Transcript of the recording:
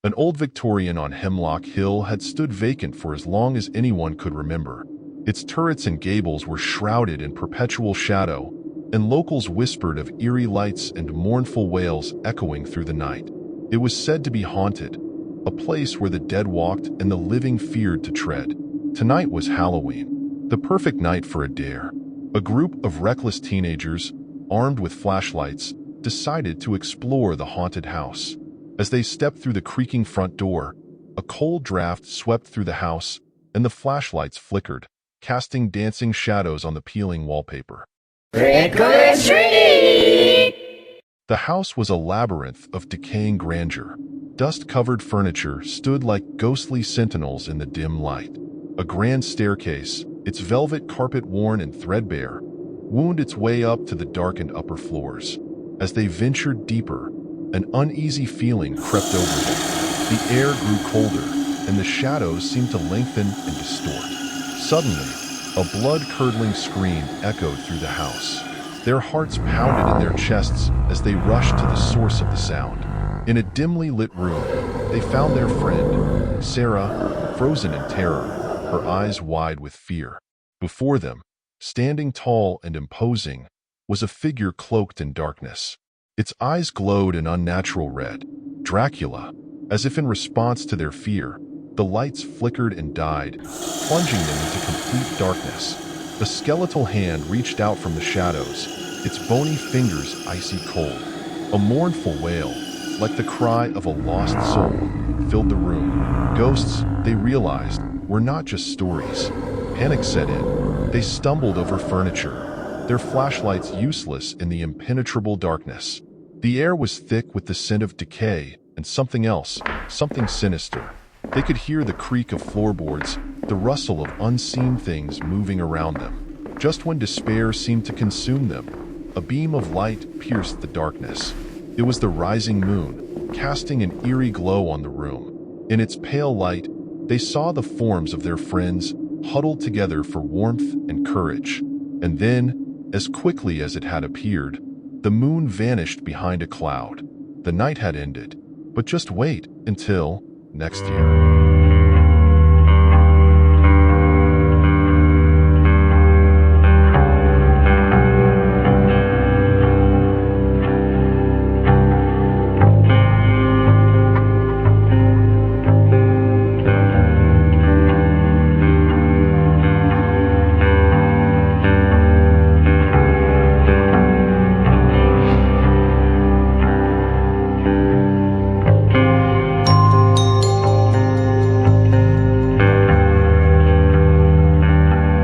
An old Victorian on Hemlock Hill had stood vacant for as long as anyone could remember. Its turrets and gables were shrouded in perpetual shadow, and locals whispered of eerie lights and mournful wails echoing through the night. It was said to be haunted, a place where the dead walked and the living feared to tread. Tonight was Halloween, the perfect night for a dare. A group of reckless teenagers, armed with flashlights, decided to explore the haunted house. As they stepped through the creaking front door, a cold draft swept through the house, and the flashlights flickered, casting dancing shadows on the peeling wallpaper. Trick or treat! The house was a labyrinth of decaying grandeur. Dust-covered furniture stood like ghostly sentinels in the dim light. A grand staircase, its velvet carpet worn and threadbare, wound its way up to the darkened upper floors. As they ventured deeper, an uneasy feeling crept over them. The air grew colder, and the shadows seemed to lengthen and distort. Suddenly, a blood-curdling scream echoed through the house. Their hearts pounded in their chests as they rushed to the source of the sound. In a dimly lit room, they found their friend, Sarah, frozen in terror, her eyes wide with fear. Before them, standing tall and imposing, was a figure cloaked in darkness. Its eyes glowed an unnatural red. Dracula. As if in response to their fear, the lights flickered and died, plunging them into complete darkness. A skeletal hand reached out from the shadows, its bony fingers icy cold. A mournful wail, like the cry of a lost soul, filled the room. Ghosts, they realized, were not just stories. Panic set in. They stumbled over furniture, their flashlights useless in the impenetrable darkness. The air was thick with the scent of decay and something else, something sinister. They could hear the creak of floorboards, the rustle of unseen things moving around them. Just when despair seemed to consume them, a beam of light pierced the darkness. It was the rising moon, casting an eerie glow on the room. In its pale light, they saw the forms of their friends huddled together for warmth and courage. And then, as quickly as it had appeared, the moon vanished behind a cloud. The night had ended, but just wait until next year.